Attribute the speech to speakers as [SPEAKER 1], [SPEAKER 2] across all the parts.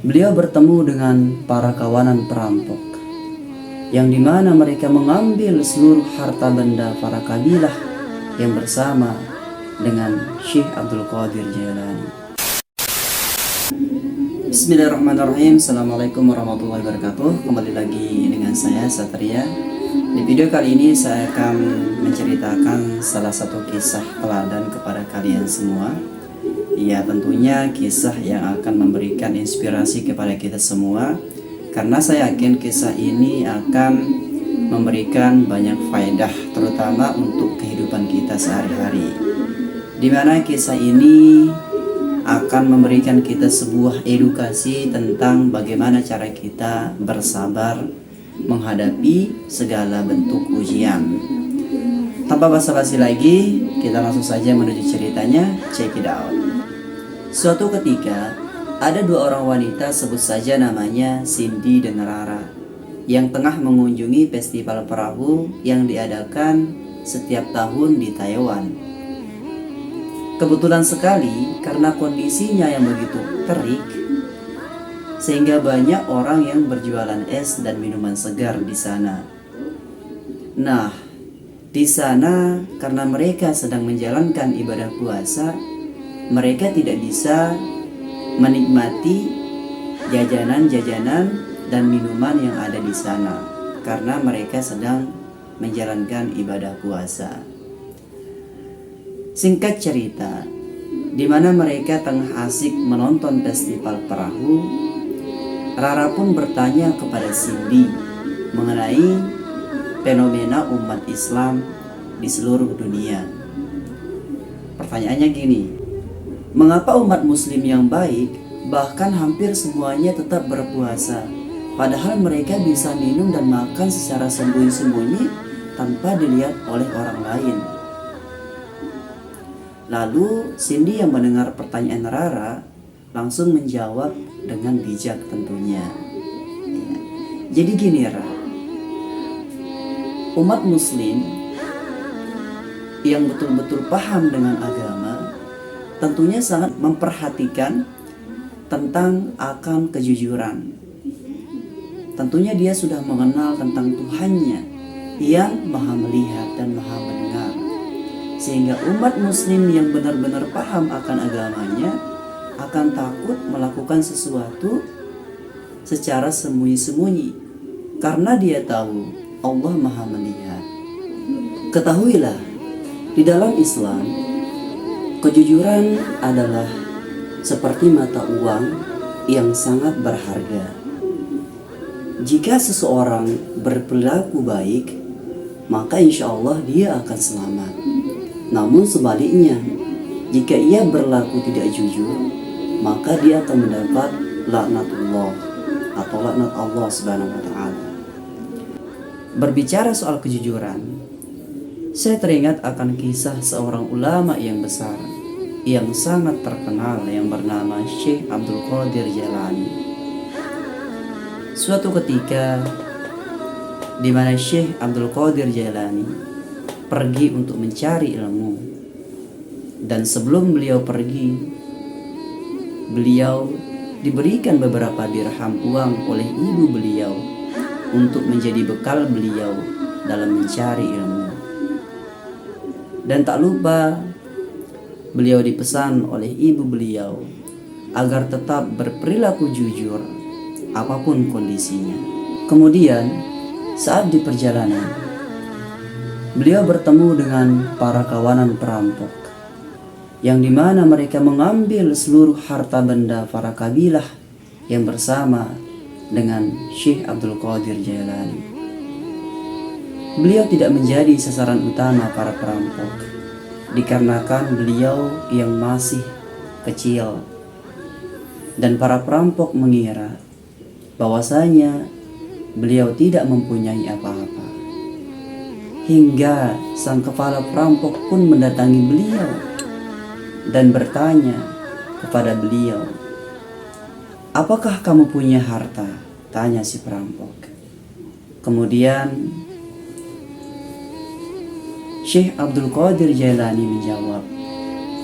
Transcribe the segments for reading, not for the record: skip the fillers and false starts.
[SPEAKER 1] Beliau bertemu dengan para kawanan perampok, yang dimana mereka mengambil seluruh harta benda para kabilah yang bersama dengan Syekh Abdul Qadir Jailani. Bismillahirrahmanirrahim. Assalamualaikum warahmatullahi wabarakatuh. Kembali lagi dengan saya Satria. Di video kali ini saya akan menceritakan salah satu kisah teladan kepada kalian semua. Ya, tentunya kisah yang akan memberikan inspirasi kepada kita semua, karena saya yakin kisah ini akan memberikan banyak faedah, terutama untuk kehidupan kita sehari-hari, di mana kisah ini akan memberikan kita sebuah edukasi tentang bagaimana cara kita bersabar menghadapi segala bentuk ujian. Tanpa basa-basi lagi, kita langsung saja menuju ceritanya. Check it out. Suatu ketika, ada dua orang wanita, sebut saja namanya Cindy dan Rara, yang tengah mengunjungi festival perahu yang diadakan setiap tahun di Taiwan. Kebetulan sekali karena kondisinya yang begitu terik, sehingga banyak orang yang berjualan es dan minuman segar di sana. Nah, di sana karena mereka sedang menjalankan ibadah puasa, mereka tidak bisa menikmati jajanan-jajanan dan minuman yang ada di sana karena mereka sedang menjalankan ibadah puasa. Singkat cerita, di mana mereka tengah asik menonton festival perahu, Rara pun bertanya kepada Cindy mengenai fenomena umat Islam di seluruh dunia. Pertanyaannya gini, mengapa umat muslim yang baik bahkan hampir semuanya tetap berpuasa, padahal mereka bisa minum dan makan secara sembunyi-sembunyi tanpa dilihat oleh orang lain? Lalu Cindy yang mendengar pertanyaan Rara langsung menjawab dengan bijak tentunya. Jadi gini Rara, umat muslim yang betul-betul paham dengan agama tentunya sangat memperhatikan tentang akan kejujuran. Tentunya dia sudah mengenal tentang Tuhannya yang maha melihat dan maha mendengar, sehingga umat muslim yang benar-benar paham akan agamanya akan takut melakukan sesuatu secara sembunyi-sembunyi, karena dia tahu Allah maha melihat. Ketahuilah, di dalam Islam, kejujuran adalah seperti mata uang yang sangat berharga. Jika seseorang berperilaku baik, maka insya Allah dia akan selamat. Namun sebaliknya, jika ia berlaku tidak jujur, maka dia akan mendapat laknatullah atau laknat Allah Subhanahu wa taala. Berbicara soal kejujuran, saya teringat akan kisah seorang ulama yang besar yang sangat terkenal yang bernama Syekh Abdul Qadir Jailani. Suatu ketika di mana Syekh Abdul Qadir Jailani pergi untuk mencari ilmu, dan sebelum beliau pergi, beliau diberikan beberapa dirham uang oleh ibu beliau untuk menjadi bekal beliau dalam mencari ilmu. Dan tak lupa beliau dipesan oleh ibu beliau agar tetap berperilaku jujur apapun kondisinya. Kemudian saat di perjalanan, beliau bertemu dengan para kawanan perampok, yang dimana mereka mengambil seluruh harta benda para kabilah yang bersama dengan Syekh Abdul Qadir Jailani. Beliau tidak menjadi sasaran utama para perampok, dikarenakan beliau yang masih kecil, dan para perampok mengira bahwasanya beliau tidak mempunyai apa-apa. Hingga sang kepala perampok pun mendatangi beliau dan bertanya kepada beliau, "Apakah kamu punya harta?" tanya si perampok. Kemudian Syekh Abdul Qadir Jailani menjawab,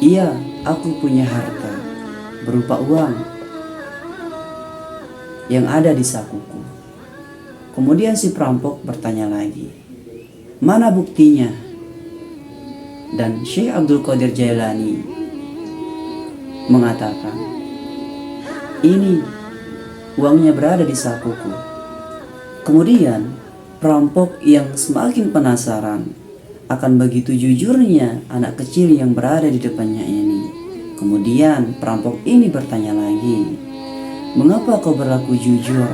[SPEAKER 1] "Iya, aku punya harta berupa uang." yang ada di sakuku. Kemudian si perampok bertanya lagi, mana buktinya? Dan Syekh Abdul Qadir Jailani mengatakan, ini uangnya berada di sakuku. Kemudian perampok yang semakin penasaran akan begitu jujurnya anak kecil yang berada di depannya ini. Kemudian perampok ini bertanya lagi, mengapa kau berlaku jujur?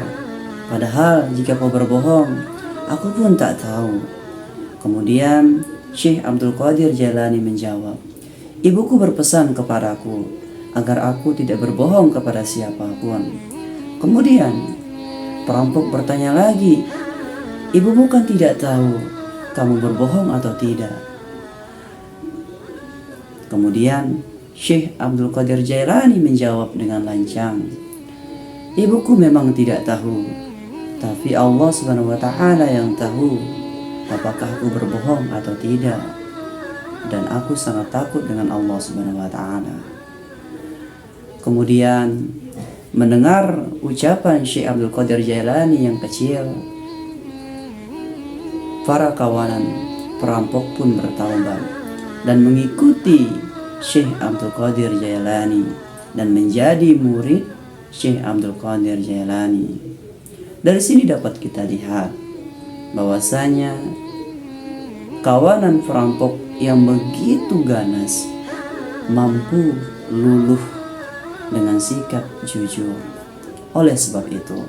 [SPEAKER 1] Padahal jika kau berbohong, aku pun tak tahu. Kemudian Syekh Abdul Qadir Jailani menjawab, ibuku berpesan kepadaku agar aku tidak berbohong kepada siapapun. Kemudian perampok bertanya lagi, ibumu kan tidak tahu kamu berbohong atau tidak? Kemudian Syekh Abdul Qadir Jailani menjawab dengan lancang, ibuku memang tidak tahu, tapi Allah Subhanahu wa Ta'ala yang tahu apakah aku berbohong atau tidak. Dan aku sangat takut dengan Allah Subhanahu wa Ta'ala. Kemudian mendengar ucapan Syekh Abdul Qadir Jailani yang kecil, para kawanan perampok pun bertaubat dan mengikuti Syekh Abdul Qadir Jailani dan menjadi murid Syekh Abdul Qadir Jailani. Dari sini dapat kita lihat bahwasanya kawanan perampok yang begitu ganas mampu luluh dengan sikap jujur. Oleh sebab itu,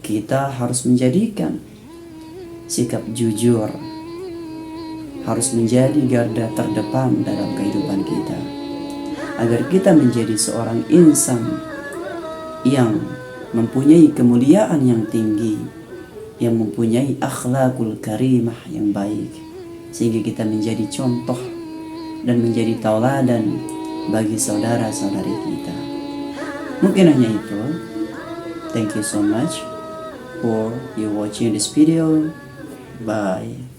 [SPEAKER 1] kita harus menjadikan sikap jujur harus menjadi garda terdepan dalam kehidupan kita, agar kita menjadi seorang insan yang mempunyai kemuliaan yang tinggi, yang mempunyai akhlakul karimah yang baik, sehingga kita menjadi contoh dan menjadi tauladan bagi saudara-saudari kita. Mungkin hanya itu. Thank you so much for you watching this video. Bye.